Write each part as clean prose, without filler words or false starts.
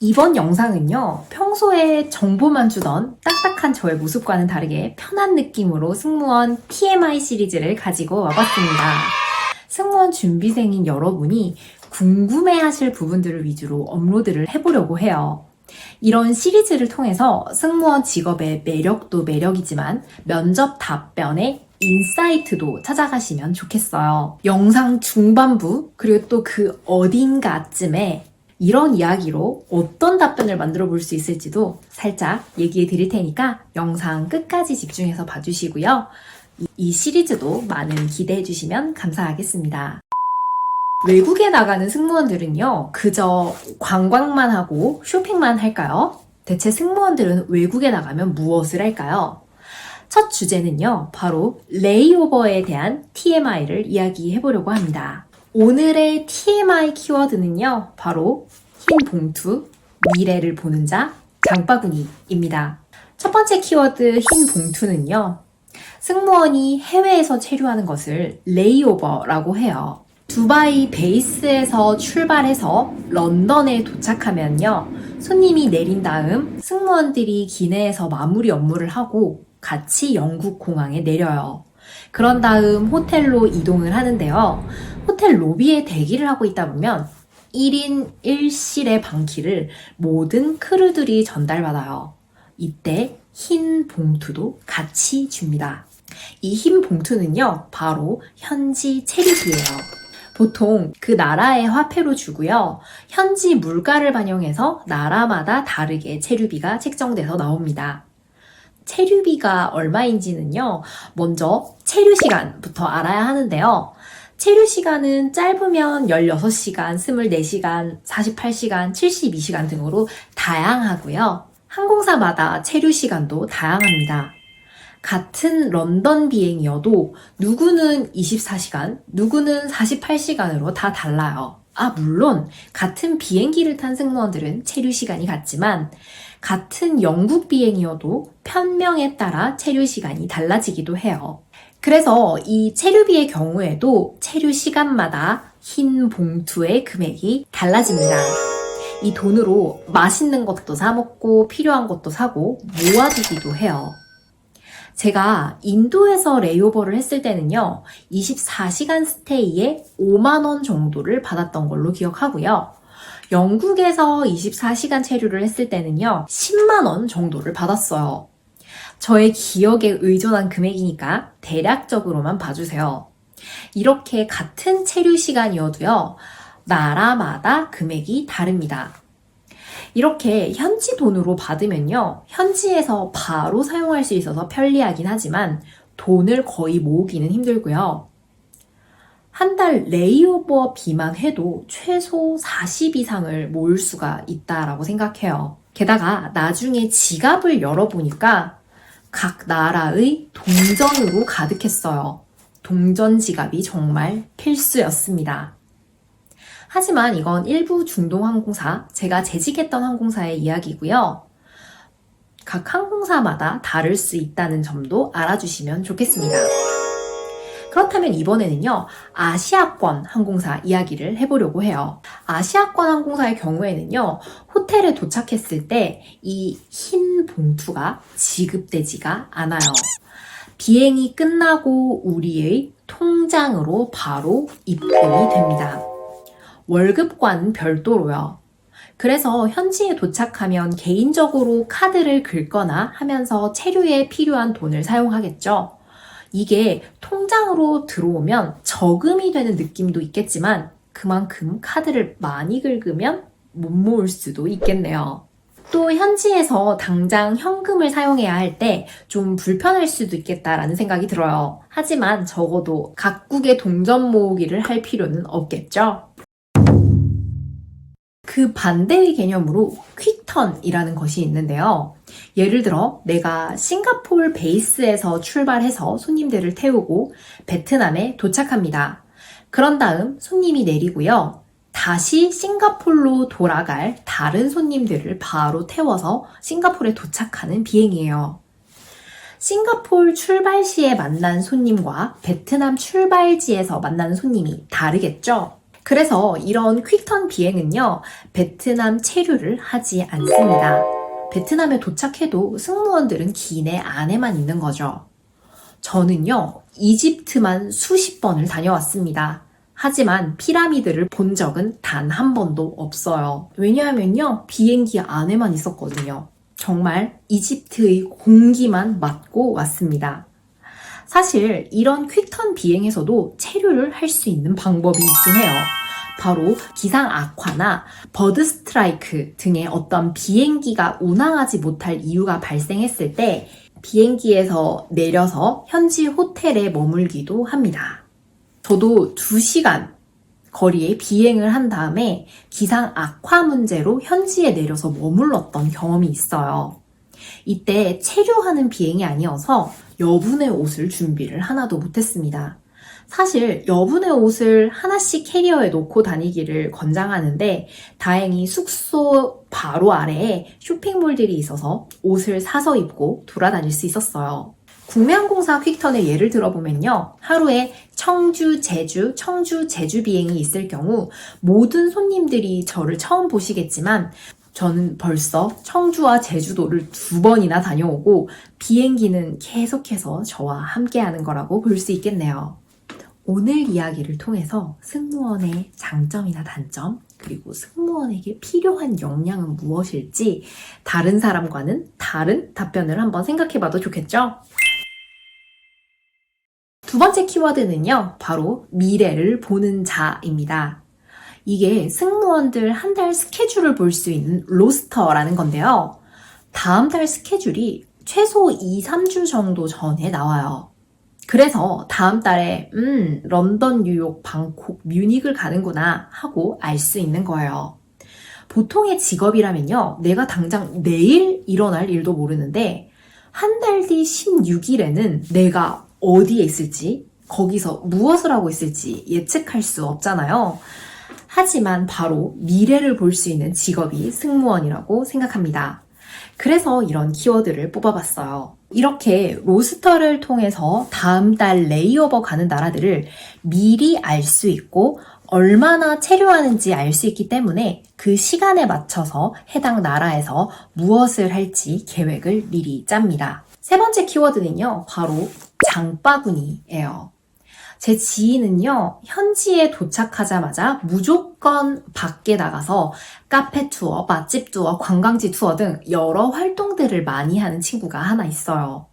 이번 영상은요, 평소에 정보만 주던 딱딱한 저의 모습과는 다르게 편한 느낌으로 승무원 TMI 시리즈를 가지고 와봤습니다. 승무원 준비생인 여러분이 궁금해하실 부분들을 위주로 업로드를 해보려고 해요. 이런 시리즈를 통해서 승무원 직업의 매력도 매력이지만 면접 답변의 인사이트도 찾아가시면 좋겠어요. 영상 중반부 그리고 또 그 어딘가쯤에 이런 이야기로 어떤 답변을 만들어 볼 수 있을지도 살짝 얘기해 드릴 테니까 영상 끝까지 집중해서 봐주시고요. 이 시리즈도 많은 기대해 주시면 감사하겠습니다. 외국에 나가는 승무원들은요, 그저 관광만 하고 쇼핑만 할까요? 대체 승무원들은 외국에 나가면 무엇을 할까요? 첫 주제는요, 바로 레이오버에 대한 TMI를 이야기해 보려고 합니다. 오늘의 TMI 키워드는요, 바로 흰 봉투, 미래를 보는 자, 장바구니입니다. 첫 번째 키워드 흰 봉투는요, 승무원이 해외에서 체류하는 것을 레이오버라고 해요. 두바이 베이스에서 출발해서 런던에 도착하면요, 손님이 내린 다음 승무원들이 기내에서 마무리 업무를 하고 같이 영국 공항에 내려요. 그런 다음 호텔로 이동을 하는데요. 호텔 로비에 대기를 하고 있다 보면 1인 1실의 방키를 모든 크루들이 전달받아요. 이때 흰 봉투도 같이 줍니다. 이 흰 봉투는요, 바로 현지 체류비예요. 보통 그 나라의 화폐로 주고요. 현지 물가를 반영해서 나라마다 다르게 체류비가 책정돼서 나옵니다. 체류비가 얼마인지는요, 먼저 체류 시간부터 알아야 하는데요. 체류 시간은 짧으면 16시간, 24시간, 48시간, 72시간 등으로 다양하고요. 항공사마다 체류 시간도 다양합니다. 같은 런던 비행이어도 누구는 24시간, 누구는 48시간으로 다 달라요. 물론 같은 비행기를 탄 승무원들은 체류 시간이 같지만 같은 영국 비행이어도 편명에 따라 체류 시간이 달라지기도 해요. 그래서 이 체류비의 경우에도 체류 시간마다 흰 봉투의 금액이 달라집니다. 이 돈으로 맛있는 것도 사 먹고 필요한 것도 사고 모아두기도 해요. 제가 인도에서 레이오버를 했을 때는요, 24시간 스테이에 5만 원 정도를 받았던 걸로 기억하고요. 영국에서 24시간 체류를 했을 때는요, 10만 원 정도를 받았어요. 저의 기억에 의존한 금액이니까 대략적으로만 봐주세요. 이렇게 같은 체류 시간이어도요, 나라마다 금액이 다릅니다. 이렇게 현지 돈으로 받으면요, 현지에서 바로 사용할 수 있어서 편리하긴 하지만 돈을 거의 모으기는 힘들고요. 한 달 레이오버비만 해도 최소 40 이상을 모을 수가 있다라고 생각해요. 게다가 나중에 지갑을 열어보니까 각 나라의 동전으로 가득했어요. 동전 지갑이 정말 필수였습니다. 하지만 이건 일부 중동 항공사, 제가 재직했던 항공사의 이야기고요. 각 항공사마다 다를 수 있다는 점도 알아주시면 좋겠습니다. 그렇다면 이번에는요, 아시아권 항공사 이야기를 해보려고 해요. 아시아권 항공사의 경우에는요, 호텔에 도착했을 때 이 흰 봉투가 지급되지가 않아요. 비행이 끝나고 우리의 통장으로 바로 입금이 됩니다. 월급과는 별도로요. 그래서 현지에 도착하면 개인적으로 카드를 긁거나 하면서 체류에 필요한 돈을 사용하겠죠. 이게 통장으로 들어오면 저금이 되는 느낌도 있겠지만 그만큼 카드를 많이 긁으면 못 모을 수도 있겠네요. 또 현지에서 당장 현금을 사용해야 할 때 좀 불편할 수도 있겠다라는 생각이 들어요. 하지만 적어도 각국의 동전 모으기를 할 필요는 없겠죠. 그 반대의 개념으로 퀵턴이라는 것이 있는데요. 예를 들어 내가 싱가포르 베이스에서 출발해서 손님들을 태우고 베트남에 도착합니다. 그런 다음 손님이 내리고요. 다시 싱가포르로 돌아갈 다른 손님들을 바로 태워서 싱가포르에 도착하는 비행이에요. 싱가포르 출발 시에 만난 손님과 베트남 출발지에서 만나는 손님이 다르겠죠? 그래서 이런 퀵턴 비행은요, 베트남 체류를 하지 않습니다. 베트남에 도착해도 승무원들은 기내 안에만 있는 거죠. 저는요, 이집트만 수십 번을 다녀왔습니다. 하지만 피라미드를 본 적은 단 한 번도 없어요. 왜냐하면요, 비행기 안에만 있었거든요. 정말 이집트의 공기만 맡고 왔습니다. 사실 이런 퀵턴 비행에서도 체류를 할 수 있는 방법이 있긴 해요. 바로 기상 악화나 버드 스트라이크 등의 어떤 비행기가 운항하지 못할 이유가 발생했을 때 비행기에서 내려서 현지 호텔에 머물기도 합니다. 저도 2시간 거리에 비행을 한 다음에 기상 악화 문제로 현지에 내려서 머물렀던 경험이 있어요. 이때 체류하는 비행이 아니어서 여분의 옷을 준비를 하나도 못했습니다. 사실 여분의 옷을 하나씩 캐리어에 놓고 다니기를 권장하는데 다행히 숙소 바로 아래에 쇼핑몰들이 있어서 옷을 사서 입고 돌아다닐 수 있었어요. 국내항공사 퀵턴의 예를 들어보면요. 하루에 청주, 제주 비행이 있을 경우 모든 손님들이 저를 처음 보시겠지만 저는 벌써 청주와 제주도를 2번이나 다녀오고 비행기는 계속해서 저와 함께하는 거라고 볼 수 있겠네요. 오늘 이야기를 통해서 승무원의 장점이나 단점, 그리고 승무원에게 필요한 역량은 무엇일지 다른 사람과는 다른 답변을 한번 생각해봐도 좋겠죠? 2번째 키워드는요, 바로 미래를 보는 자입니다. 이게 승무원들 한 달 스케줄을 볼 수 있는 로스터라는 건데요. 다음 달 스케줄이 최소 2, 3주 정도 전에 나와요. 그래서 다음 달에 런던, 뉴욕, 방콕, 뮤닉을 가는구나 하고 알 수 있는 거예요. 보통의 직업이라면요. 내가 당장 내일 일어날 일도 모르는데 한 달 뒤 16일에는 내가 어디에 있을지, 거기서 무엇을 하고 있을지 예측할 수 없잖아요. 하지만 바로 미래를 볼 수 있는 직업이 승무원이라고 생각합니다. 그래서 이런 키워드를 뽑아봤어요. 이렇게 로스터를 통해서 다음 달 레이오버 가는 나라들을 미리 알 수 있고 얼마나 체류하는지 알 수 있기 때문에 그 시간에 맞춰서 해당 나라에서 무엇을 할지 계획을 미리 짭니다. 3번째 키워드는요, 바로 장바구니예요. 제 지인은요, 현지에 도착하자마자 무조건 밖에 나가서 카페 투어, 맛집 투어, 관광지 투어 등 여러 활동들을 많이 하는 친구가 하나 있어요.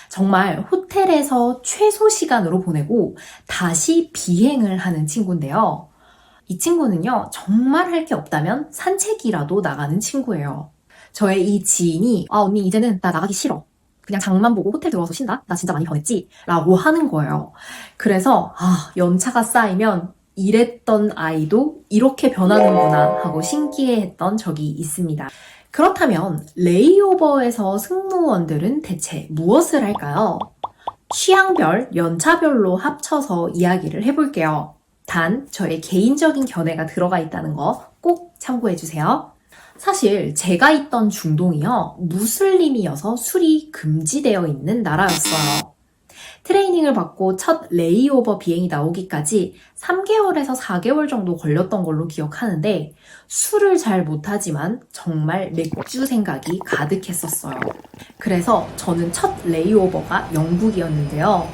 정말 호텔에서 최소 시간으로 보내고 다시 비행을 하는 친구인데요. 이 친구는요, 정말 할 게 없다면 산책이라도 나가는 친구예요. 저의 이 지인이, 언니 이제는 나 나가기 싫어. 그냥 장만 보고 호텔 들어와서 쉰다? 나 진짜 많이 변했지? 라고 하는 거예요. 그래서 연차가 쌓이면 이랬던 아이도 이렇게 변하는구나 하고 신기해했던 적이 있습니다. 그렇다면 레이오버에서 승무원들은 대체 무엇을 할까요? 취향별, 연차별로 합쳐서 이야기를 해볼게요. 단 저의 개인적인 견해가 들어가 있다는 거 꼭 참고해주세요. 사실 제가 있던 중동이요, 무슬림이어서 술이 금지되어 있는 나라였어요. 트레이닝을 받고 첫 레이오버 비행이 나오기까지 3개월에서 4개월 정도 걸렸던 걸로 기억하는데 술을 잘 못하지만 정말 맥주 생각이 가득했었어요. 그래서 저는 첫 레이오버가 영국이었는데요.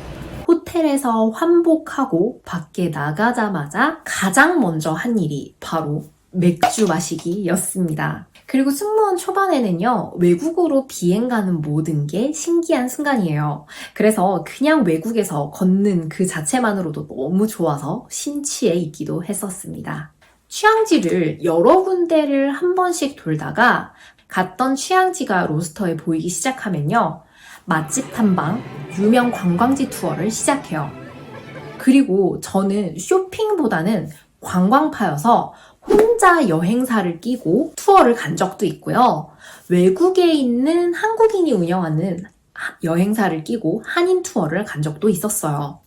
호텔에서 환복하고 밖에 나가자마자 가장 먼저 한 일이 바로 맥주 마시기였습니다. 그리고 승무원 초반에는요, 외국으로 비행 가는 모든 게 신기한 순간이에요. 그래서 그냥 외국에서 걷는 그 자체만으로도 너무 좋아서 심취해 있기도 했었습니다. 취향지를 여러 군데를 한 번씩 돌다가 갔던 취향지가 로스터에 보이기 시작하면요, 맛집 탐방, 유명 관광지 투어를 시작해요. 그리고 저는 쇼핑보다는 관광파여서 혼자 여행사를 끼고 투어를 간 적도 있고요. 외국에 있는 한국인이 운영하는 여행사를 끼고 한인 투어를 간 적도 있었어요.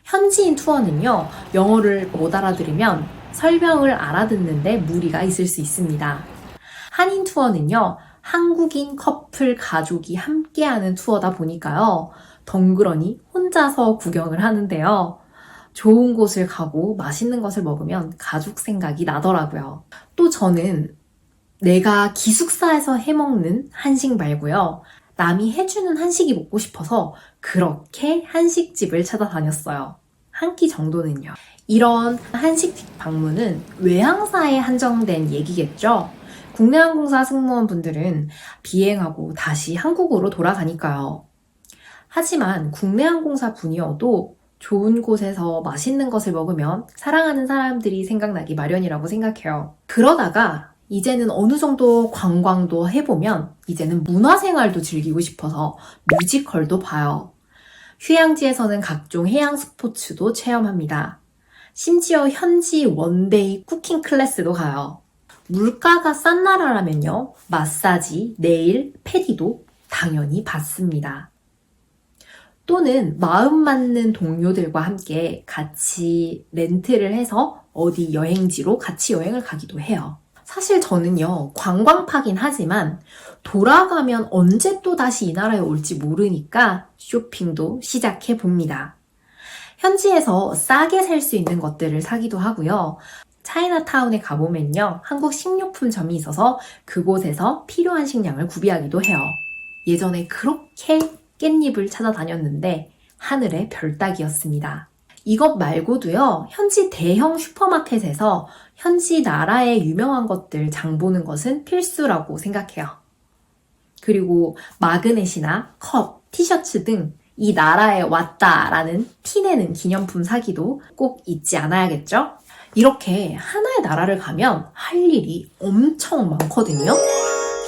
현지인 투어는요, 영어를 못 알아들으면 설명을 알아듣는데 무리가 있을 수 있습니다. 한인 투어는요, 한국인 커플 가족이 함께하는 투어다 보니까요, 덩그러니 혼자서 구경을 하는데요. 좋은 곳을 가고 맛있는 것을 먹으면 가족 생각이 나더라고요. 또 저는 내가 기숙사에서 해먹는 한식 말고요. 남이 해주는 한식이 먹고 싶어서 그렇게 한식집을 찾아다녔어요. 한 끼 정도는요. 이런 한식집 방문은 외항사에 한정된 얘기겠죠? 국내항공사 승무원분들은 비행하고 다시 한국으로 돌아가니까요. 하지만 국내항공사 분이어도 좋은 곳에서 맛있는 것을 먹으면 사랑하는 사람들이 생각나기 마련이라고 생각해요. 그러다가 이제는 어느 정도 관광도 해보면 이제는 문화생활도 즐기고 싶어서 뮤지컬도 봐요. 휴양지에서는 각종 해양 스포츠도 체험합니다. 심지어 현지 원데이 쿠킹 클래스도 가요. 물가가 싼 나라라면요, 마사지, 네일, 페디도 당연히 받습니다. 또는 마음 맞는 동료들과 함께 같이 렌트를 해서 어디 여행지로 같이 여행을 가기도 해요. 사실 저는요, 관광파긴 하지만 돌아가면 언제 또 다시 이 나라에 올지 모르니까 쇼핑도 시작해 봅니다. 현지에서 싸게 살 수 있는 것들을 사기도 하고요. 차이나타운에 가보면요, 한국 식료품점이 있어서 그곳에서 필요한 식량을 구비하기도 해요. 예전에 그렇게 깻잎을 찾아다녔는데 하늘의 별 따기였습니다. 이것 말고도요, 현지 대형 슈퍼마켓에서 현지 나라의 유명한 것들 장 보는 것은 필수라고 생각해요. 그리고 마그넷이나 컵, 티셔츠 등 이 나라에 왔다라는 티내는 기념품 사기도 꼭 잊지 않아야겠죠? 이렇게 하나의 나라를 가면 할 일이 엄청 많거든요.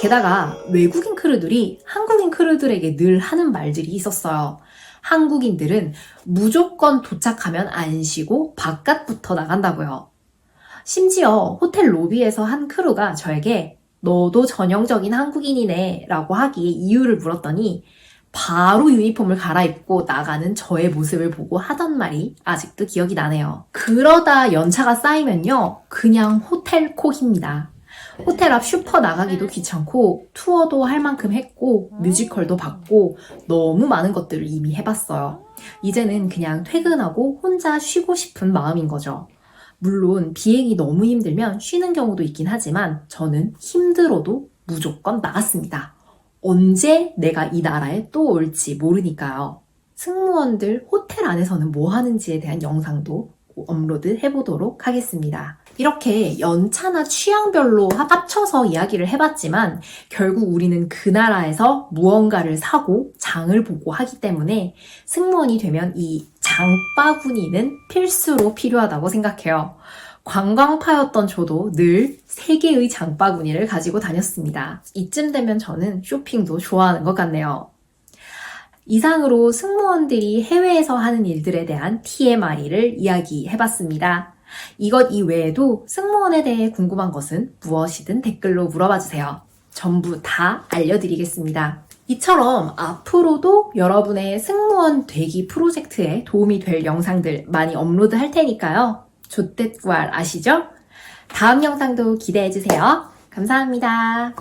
게다가 외국인 크루들이 한국인 크루들에게 늘 하는 말들이 있었어요. 한국인들은 무조건 도착하면 안 쉬고 바깥부터 나간다고요. 심지어 호텔 로비에서 한 크루가 저에게 너도 전형적인 한국인이네 라고 하기에 이유를 물었더니 바로 유니폼을 갈아입고 나가는 저의 모습을 보고 하던 말이 아직도 기억이 나네요. 그러다 연차가 쌓이면요, 그냥 호텔 콕입니다. 호텔 앞 슈퍼 나가기도 귀찮고 투어도 할 만큼 했고 뮤지컬도 봤고 너무 많은 것들을 이미 해봤어요. 이제는 그냥 퇴근하고 혼자 쉬고 싶은 마음인 거죠. 물론 비행이 너무 힘들면 쉬는 경우도 있긴 하지만 저는 힘들어도 무조건 나갔습니다. 언제 내가 이 나라에 또 올지 모르니까요. 승무원들 호텔 안에서는 뭐 하는지에 대한 영상도 업로드 해보도록 하겠습니다. 이렇게 연차나 취향별로 합쳐서 이야기를 해봤지만 결국 우리는 그 나라에서 무언가를 사고 장을 보고 하기 때문에 승무원이 되면 이 장바구니는 필수로 필요하다고 생각해요. 관광파였던 저도 늘 3개의 장바구니를 가지고 다녔습니다. 이쯤 되면 저는 쇼핑도 좋아하는 것 같네요. 이상으로 승무원들이 해외에서 하는 일들에 대한 TMI를 이야기해봤습니다. 이것 이외에도 승무원에 대해 궁금한 것은 무엇이든 댓글로 물어봐주세요. 전부 다 알려드리겠습니다. 이처럼 앞으로도 여러분의 승무원 되기 프로젝트에 도움이 될 영상들 많이 업로드 할 테니까요. 조댓구알 아시죠? 다음 영상도 기대해주세요. 감사합니다.